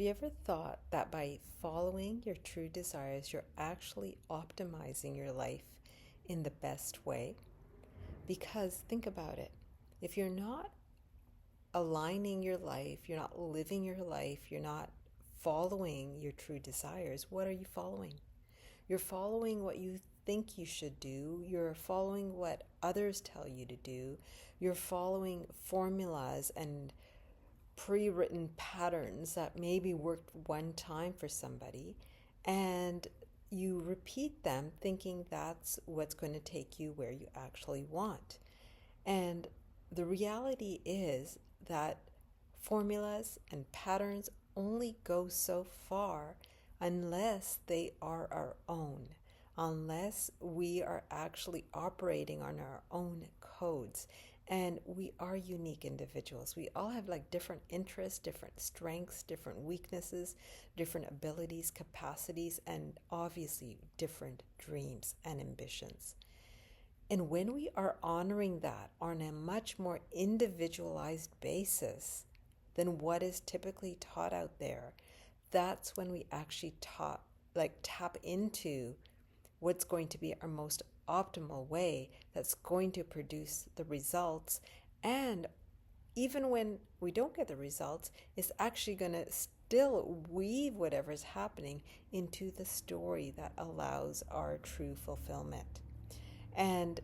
Have you ever thought that by following your true desires, you're actually optimizing your life in the best way? Because think about it. If you're not aligning your life, you're not living your life, you're not following your true desires, what are you following? You're following what you think you should do. You're following what others tell you to do. You're following formulas and pre-written patterns that maybe worked one time for somebody, and you repeat them thinking that's what's going to take you where you actually want. And the reality is that formulas and patterns only go so far unless they are our own, unless we are actually operating on our own codes. And we are unique individuals. We all have like different interests, different strengths, different weaknesses, different abilities, capacities, and obviously different dreams and ambitions. And when we are honoring that on a much more individualized basis than what is typically taught out there, that's when we actually tap into what's going to be our most optimal way that's going to produce the results. And even when we don't get the results, it's actually going to still weave whatever's happening into the story that allows our true fulfillment. And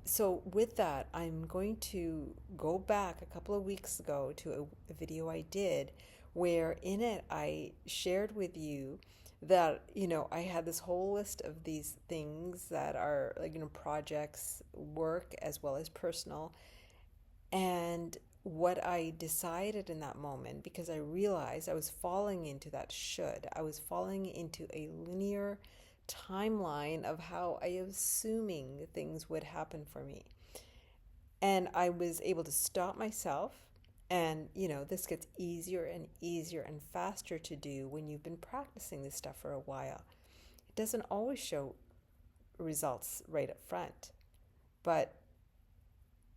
so, with that, I'm going to go back a couple of weeks ago to a video I did where in it I shared with you that, I had this whole list of these things that are like, projects, work, as well as personal. And what I decided in that moment, because I realized I was falling into that I was falling into a linear timeline of how I was assuming things would happen for me. And I was able to stop myself. And, this gets easier and easier and faster to do when you've been practicing this stuff for a while. It doesn't always show results right up front, but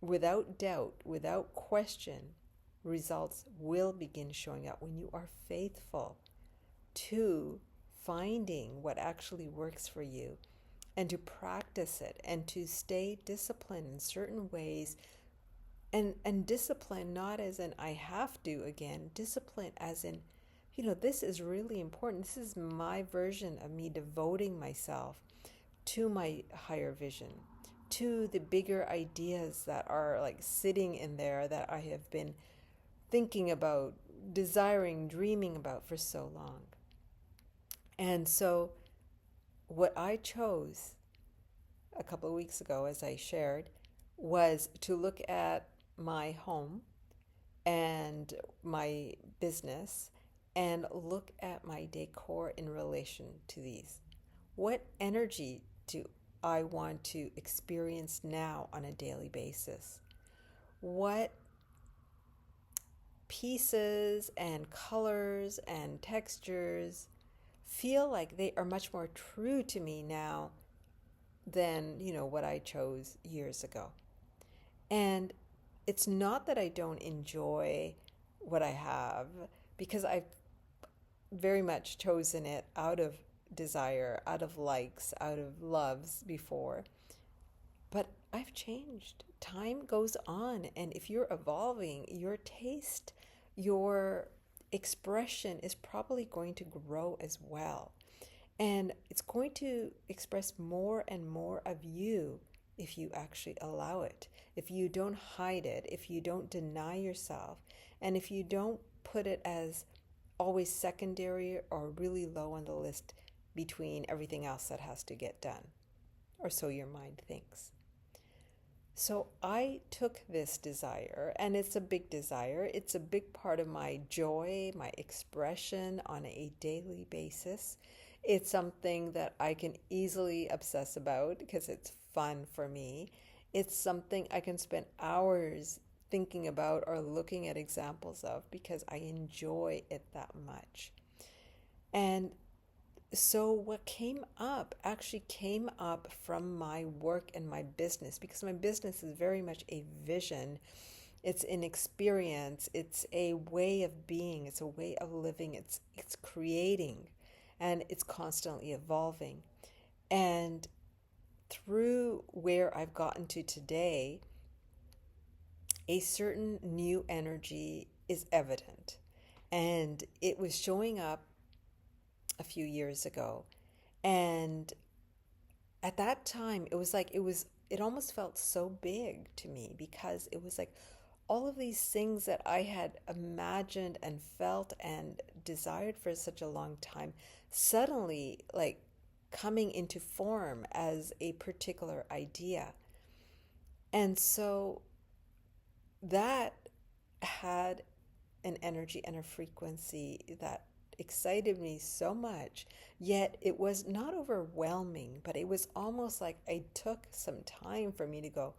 without doubt, without question, results will begin showing up when you are faithful to finding what actually works for you and to practice it and to stay disciplined in certain ways. And discipline not as in I have to, again, discipline as in, this is really important. This is my version of me devoting myself to my higher vision, to the bigger ideas that are like sitting in there that I have been thinking about, desiring, dreaming about for so long. And so what I chose a couple of weeks ago, as I shared, was to look at my home and my business and look at my decor in relation to these. What energy do I want to experience now on a daily basis? What pieces and colors and textures feel like they are much more true to me now than, what I chose years ago? And it's not that I don't enjoy what I have, because I've very much chosen it out of desire, out of likes, out of loves before. But I've changed. Time goes on. And if you're evolving, your taste, your expression is probably going to grow as well. And it's going to express more and more of you if you actually allow it, if you don't hide it, if you don't deny yourself, and if you don't put it as always secondary or really low on the list between everything else that has to get done, or so your mind thinks. So I took this desire, and it's a big desire. It's a big part of my joy, my expression on a daily basis. It's something that I can easily obsess about because it's fun for me. It's something I can spend hours thinking about or looking at examples of because I enjoy it that much. And so what came up actually came up from my work and my business, because my business is very much a vision. It's an experience. It's a way of being. It's a way of living. It's creating, and it's constantly evolving. And through where I've gotten to today, a certain new energy is evident. And it was showing up a few years ago. And at that time, it almost felt so big to me because it was like all of these things that I had imagined and felt and desired for such a long time suddenly like coming into form as a particular idea. And so that had an energy and a frequency that excited me so much. Yet it was not overwhelming, but it was almost like it took some time for me to go,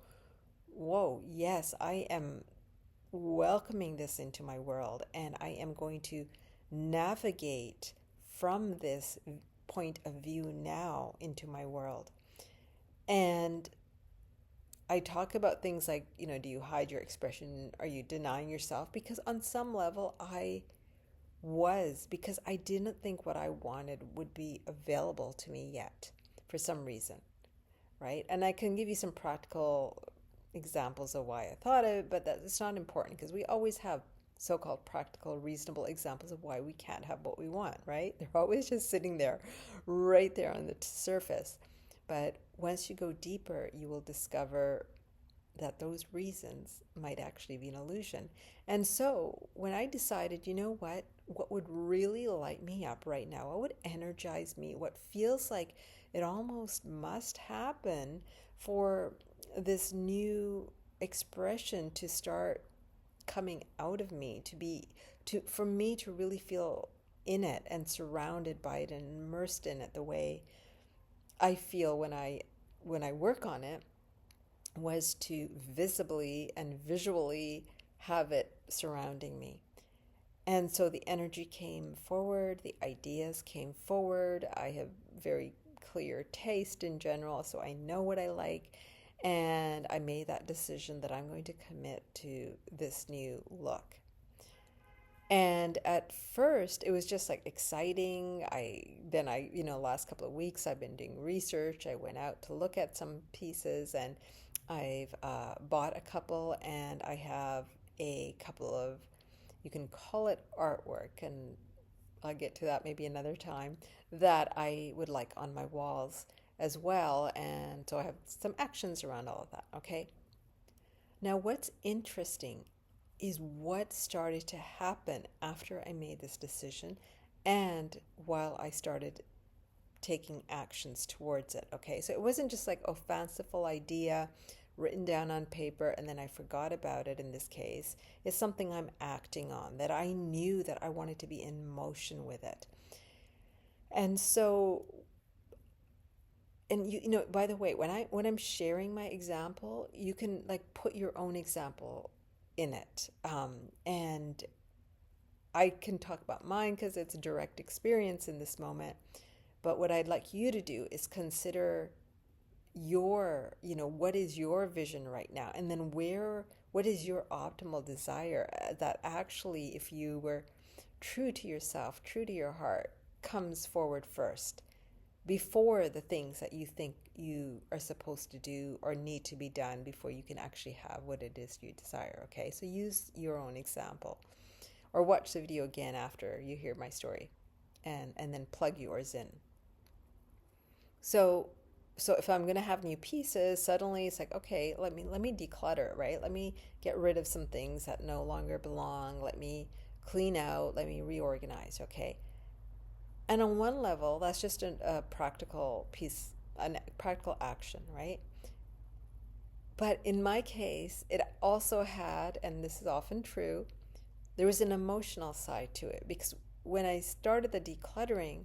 whoa, yes, I am welcoming this into my world, and I am going to navigate from this point of view now into my world. And I talk about things like, do you hide your expression? Are you denying yourself? Because on some level, because I didn't think what I wanted would be available to me yet for some reason, right? And I can give you some practical examples of why I thought it, but that's not important because we always have so-called practical, reasonable examples of why we can't have what we want, right? They're always just sitting there, right there on the surface. But once you go deeper, you will discover that those reasons might actually be an illusion. And so when I decided, what would really light me up right now, what would energize me, what feels like it almost must happen for this new expression to start coming out of me, for me to really feel in it and surrounded by it and immersed in it the way I feel when I work on it, was to visibly and visually have it surrounding me. And so the energy came forward, the ideas came forward. I have very clear taste in general, so I know what I like. And I made that decision that I'm going to commit to this new look. And at first it was just like exciting. Last couple of weeks I've been doing research. I went out to look at some pieces, and I've bought a couple, and I have a couple of, you can call it artwork, and I'll get to that maybe another time, that I would like on my walls as well. And so I have some actions around all of that, okay? Now, what's interesting is what started to happen after I made this decision and while I started taking actions towards it, okay? So it wasn't just like a fanciful idea written down on paper and then I forgot about it in this case. It's something I'm acting on, that I knew that I wanted to be in motion with it. And so, and by the way, when I'm sharing my example, you can like put your own example in it. And I can talk about mine because it's a direct experience in this moment. But what I'd like you to do is consider what is your vision right now? And then what is your optimal desire that actually, if you were true to yourself, true to your heart, comes forward first before the things that you think you are supposed to do or need to be done before you can actually have what it is you desire, okay? So use your own example or watch the video again after you hear my story and then plug yours in. So if I'm going to have new pieces, suddenly it's like, okay, let me declutter, right? Let me get rid of some things that no longer belong. Let me clean out, let me reorganize, okay? And on one level, that's just a practical piece, a practical action, right? But in my case, it also had, and this is often true, there was an emotional side to it, because when I started the decluttering,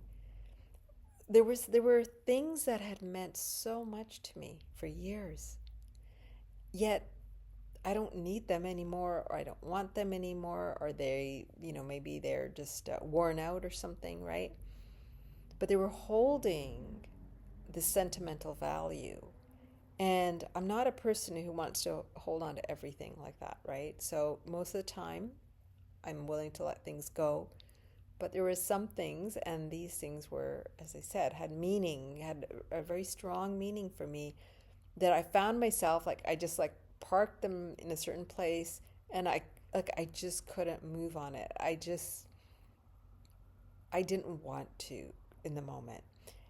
there were things that had meant so much to me for years. Yet I don't need them anymore, or I don't want them anymore, or they, maybe they're just worn out or something, right? But they were holding the sentimental value. And I'm not a person who wants to hold on to everything like that, right? So most of the time, I'm willing to let things go. But there were some things, and these things were, as I said, had meaning, had a very strong meaning for me, that I found myself like I just like parked them in a certain place, and I just couldn't move on it. I didn't want to in the moment.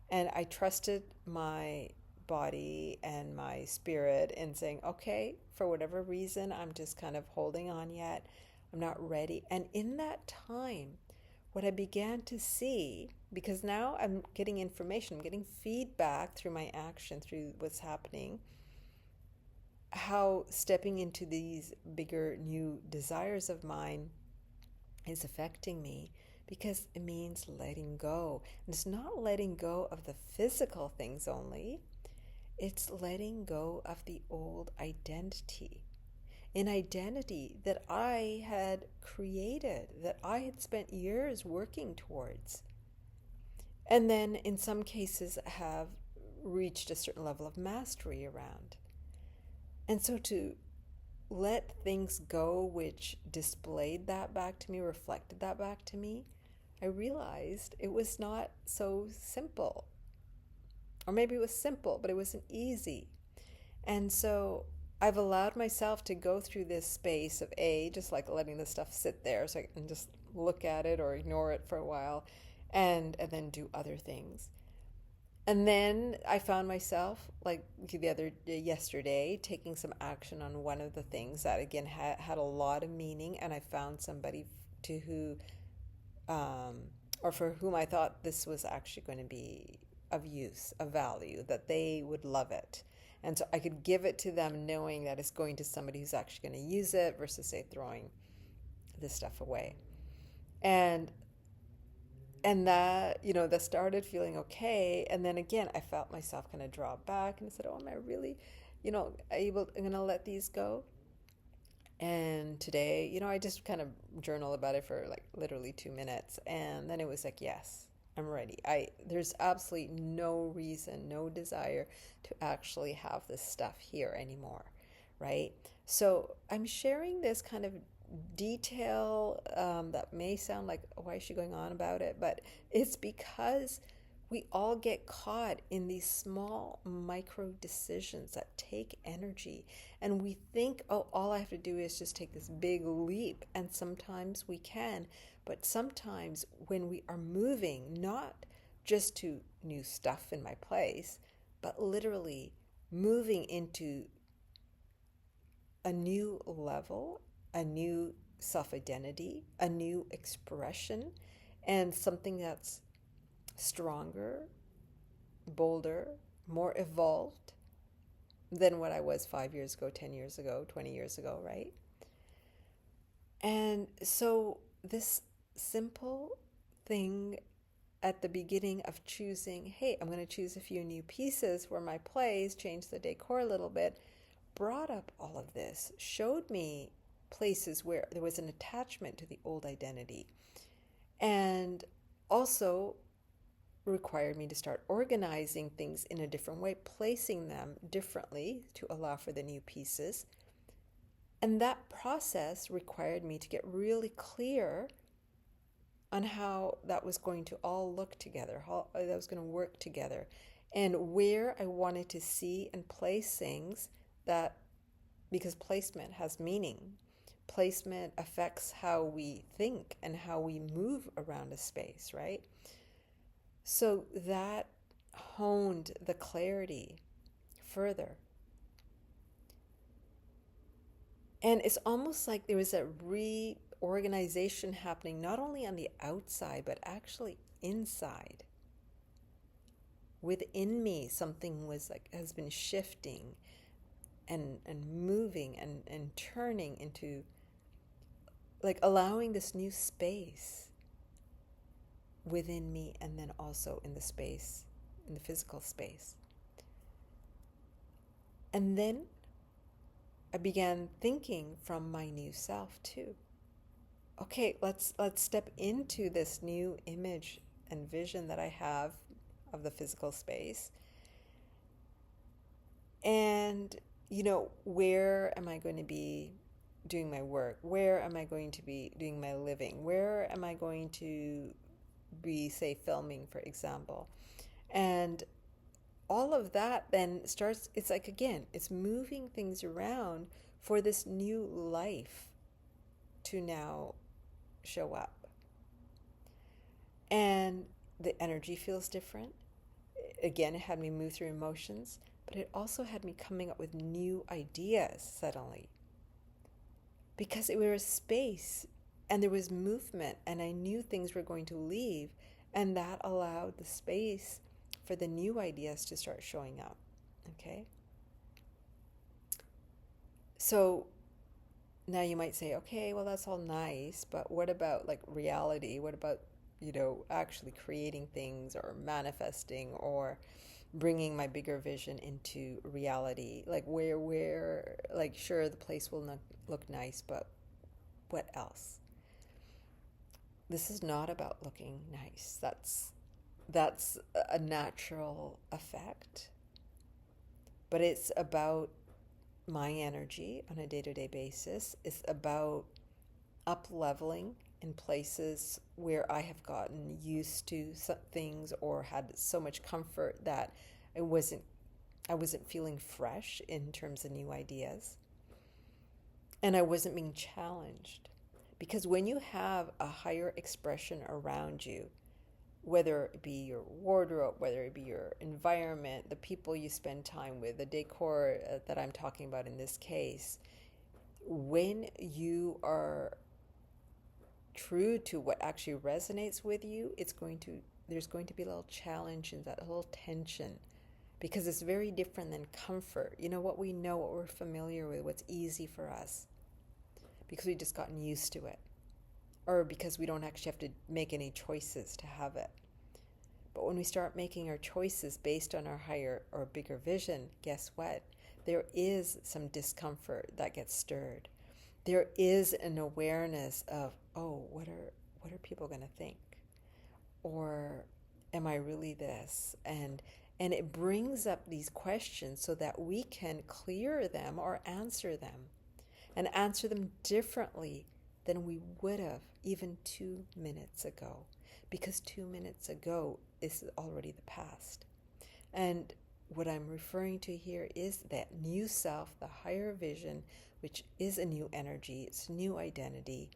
And I trusted my body and my spirit in saying, okay, for whatever reason, I'm just kind of holding on yet. I'm not ready. And in that time, what I began to see, because now I'm getting information, I'm getting feedback through my action, through what's happening, how stepping into these bigger new desires of mine is affecting me, because it means letting go. And it's not letting go of the physical things only, it's letting go of the old identity. An identity that I had created, that I had spent years working towards, and then in some cases have reached a certain level of mastery around. And so to let things go which displayed that back to me, reflected that back to me, I realized it was not so simple. Or maybe it was simple, but it wasn't easy. And so I've allowed myself to go through this space of just like letting the stuff sit there so I can just look at it or ignore it for a while, and then do other things. And then I found myself, like yesterday, taking some action on one of the things that, again, had a lot of meaning. And I found somebody to who, or for whom I thought this was actually going to be of use, of value, that they would love it. And so I could give it to them knowing that it's going to somebody who's actually going to use it versus, say, throwing this stuff away. And that, that started feeling okay. And then again, I felt myself kind of draw back, and I said, oh, am I really, I'm going to let these go? And today, I just kind of journal about it for like literally 2 minutes. And then it was like, yes, I'm ready. There's absolutely no reason, no desire to actually have this stuff here anymore. Right. So I'm sharing this kind of detail that may sound like, why is she going on about it? But it's because we all get caught in these small micro decisions that take energy. And we think, oh, all I have to do is just take this big leap. And sometimes we can. But sometimes when we are moving, not just to new stuff in my place, but literally moving into a new level, a new self identity, a new expression, and something that's stronger, bolder, more evolved than what I was 5 years ago, 10 years ago, 20 years ago, right? And so, this simple thing at the beginning of choosing, hey, I'm going to choose a few new pieces for my plays, change the decor a little bit, brought up all of this, showed me places where there was an attachment to the old identity, and also required me to start organizing things in a different way, placing them differently to allow for the new pieces. And that process required me to get really clear on how that was going to all look together, how that was going to work together, and where I wanted to see and place things that, because placement has meaning. Placement affects how we think and how we move around a space, right? So that honed the clarity further. And it's almost like there was a reorganization happening, not only on the outside, but actually inside. Within me, something has been shifting and moving and turning into, like, allowing this new space within me, and then also in the space, in the physical space. And then I began thinking from my new self too. Okay, let's step into this new image and vision that I have of the physical space. And, where am I going to be doing my work? Where am I going to be doing my living? Where am I going to be, say, filming, for example? And all of that then starts, it's like, again, it's moving things around for this new life to now show up. And the energy feels different. Again, it had me move through emotions, but it also had me coming up with new ideas suddenly. Because it was a space and there was movement, and I knew things were going to leave, and that allowed the space for the new ideas to start showing up. Okay? So now you might say, okay, well, that's all nice, but what about like reality? What about, actually creating things or manifesting or bringing my bigger vision into reality? Like like, sure, the place will not look nice, but what else? This is not about looking nice. That's a natural effect, but it's about my energy on a day-to-day basis. It's about up leveling in places where I have gotten used to some things or had so much comfort that I wasn't feeling fresh in terms of new ideas. And I wasn't being challenged. Because when you have a higher expression around you, whether it be your wardrobe, whether it be your environment, the people you spend time with, the decor that I'm talking about in this case, when you are true to what actually resonates with you, there's going to be a little challenge in that, a little tension, because it's very different than comfort. What we know, what we're familiar with, what's easy for us, because we've just gotten used to it, or because we don't actually have to make any choices to have it. But when we start making our choices based on our higher or bigger vision, guess what? There is some discomfort that gets stirred. There is an awareness of, oh, what are people going to think? Or am I really this? And it brings up these questions so that we can clear them or answer them, and answer them differently than we would have even 2 minutes ago, because 2 minutes ago is already the past. And what I'm referring to here is that new self, the higher vision, which is a new energy, it's a new identity.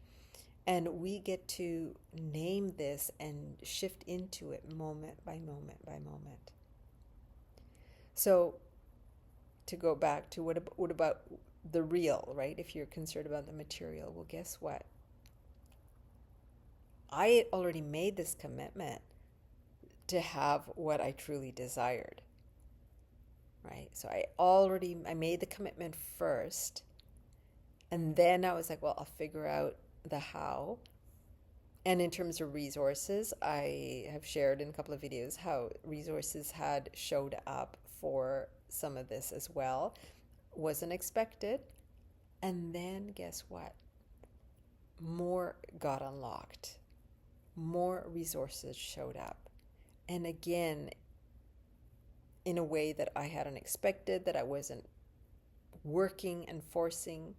And we get to name this and shift into it moment by moment by moment. So to go back to what about the real, right? If you're concerned about the material, well, guess what? I had already made this commitment to have what I truly desired, right? So I made the commitment first, and then I was like, well, I'll figure out the how. And in terms of resources, I have shared in a couple of videos how resources had showed up for some of this as well. Wasn't expected. And then guess what? More got unlocked. More resources showed up. And again, in a way that I hadn't expected, that I wasn't working and forcing.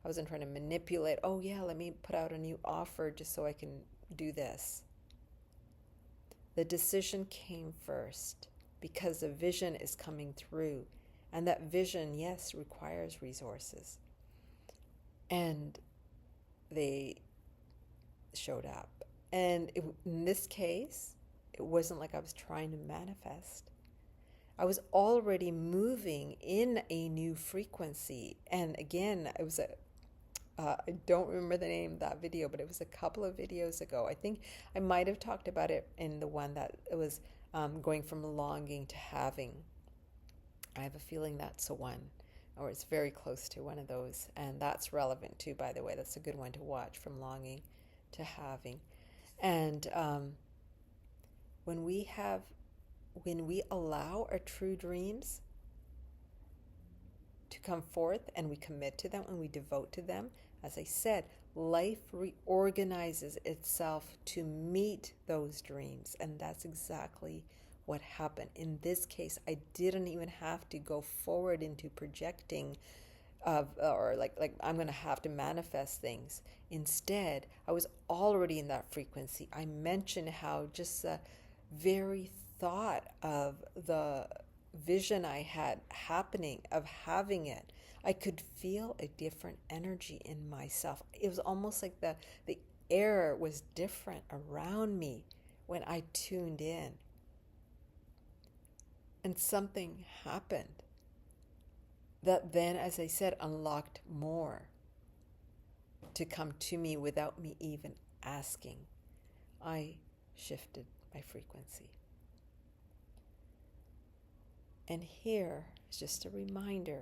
I wasn't trying to manipulate, oh yeah, let me put out a new offer just so I can do this. The decision came first because the vision is coming through. And that vision, yes, requires resources. And they showed up. And in this case, it wasn't like I was trying to manifest. I was already moving in a new frequency. And again, it was I don't remember the name of that video, but it was a couple of videos ago. I think I might have talked about it in the one that it was going from longing to having. I have a feeling that's the one, or it's very close to one of those. And that's relevant too, by the way. That's a good one to watch, from longing to having. And when we allow our true dreams to come forth and we commit to them and we devote to them, as I said, life reorganizes itself to meet those dreams. And that's exactly what happened. In this case, I didn't even have to go forward into projecting or like I'm going to have to manifest things. Instead, I was already in that frequency. I mentioned how just the very thought of the vision I had happening, of having it, I could feel a different energy in myself. It was almost like the air was different around me when I tuned in. And something happened that then, as I said, unlocked more to come to me without me even asking. I shifted my frequency. And here is just a reminder,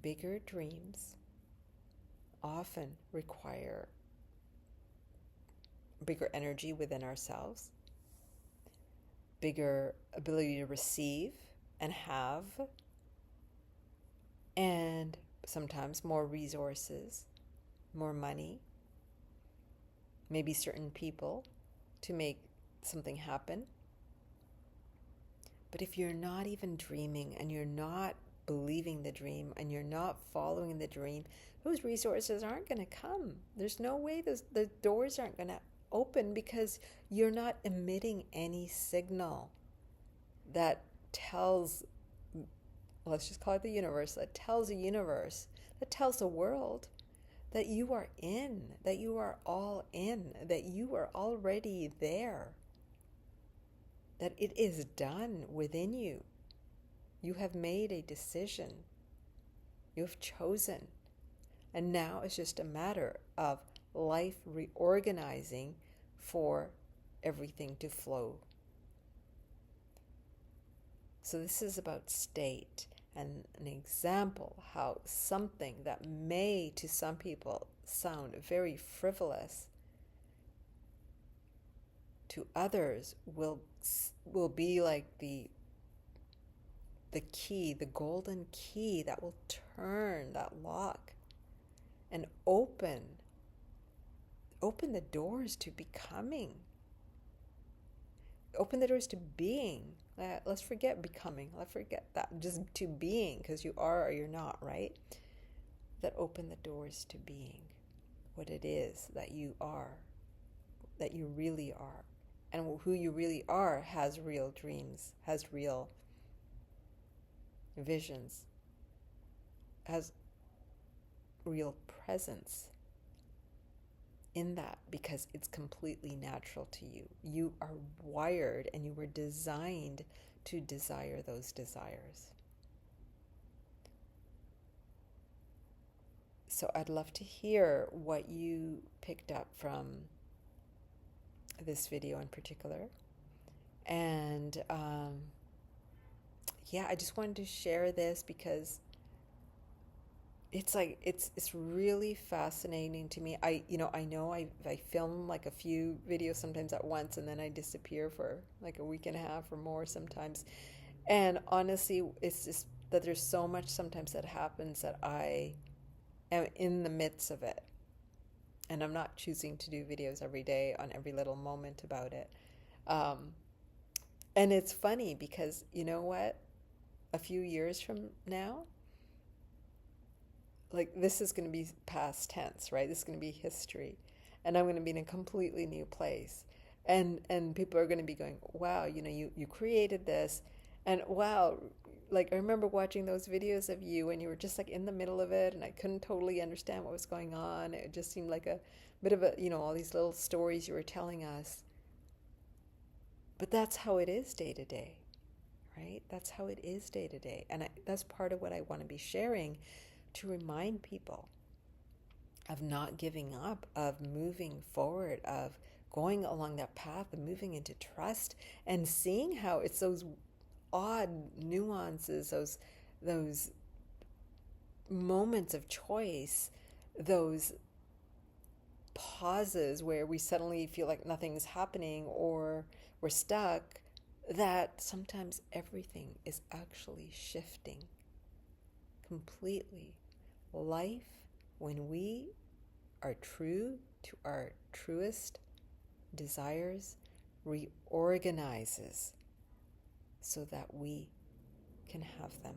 bigger dreams often require bigger energy within ourselves, bigger ability to receive and have, and sometimes more resources, more money, maybe certain people to make something happen. But if you're not even dreaming and you're not believing the dream and you're not following the dream, those resources aren't going to come. There's no way the doors aren't going to open because you're not emitting any signal that tells, let's just call it the universe, that tells the universe, that tells the world that you are in, that you are all in, that you are already there, that it is done within you. You have made a decision. You have chosen. And now it's just a matter of life reorganizing for everything to flow. So this is about state and an example how something that may to some people sound very frivolous to others will be like the key, the golden key that will turn that lock and open the doors to becoming, open the doors to being. Let's forget becoming, let's forget that, just to being, because you are or you're not, right? That open the doors to being what it is that you are, that you really are. And who you really are has real dreams, has real visions, has real presence in that, because it's completely natural to you. You are wired and you were designed to desire those desires. So I'd love to hear what you picked up from this video in particular. And I just wanted to share this because it's like it's really fascinating to me. I know I film like a few videos sometimes at once, and then I disappear for like a week and a half or more sometimes. And honestly, it's just that there's so much sometimes that happens that I am in the midst of it, and I'm not choosing to do videos every day on every little moment about it. And it's funny because you know what? A few years from now, like this is going to be past tense, right? This is going to be history, and I'm going to be in a completely new place, and people are going to be going, wow, you created this, and wow, like I remember watching those videos of you and you were just like in the middle of it, and I couldn't totally understand what was going on. It just seemed like a bit of a, all these little stories you were telling us. But that's how it is day to day, right? That's how it is day to day, and that's part of what I want to be sharing, to remind people of not giving up, of moving forward, of going along that path, of moving into trust, and seeing how it's those odd nuances, those moments of choice, those pauses where we suddenly feel like nothing's happening or we're stuck, that sometimes everything is actually shifting completely. Life, when we are true to our truest desires, reorganizes so that we can have them.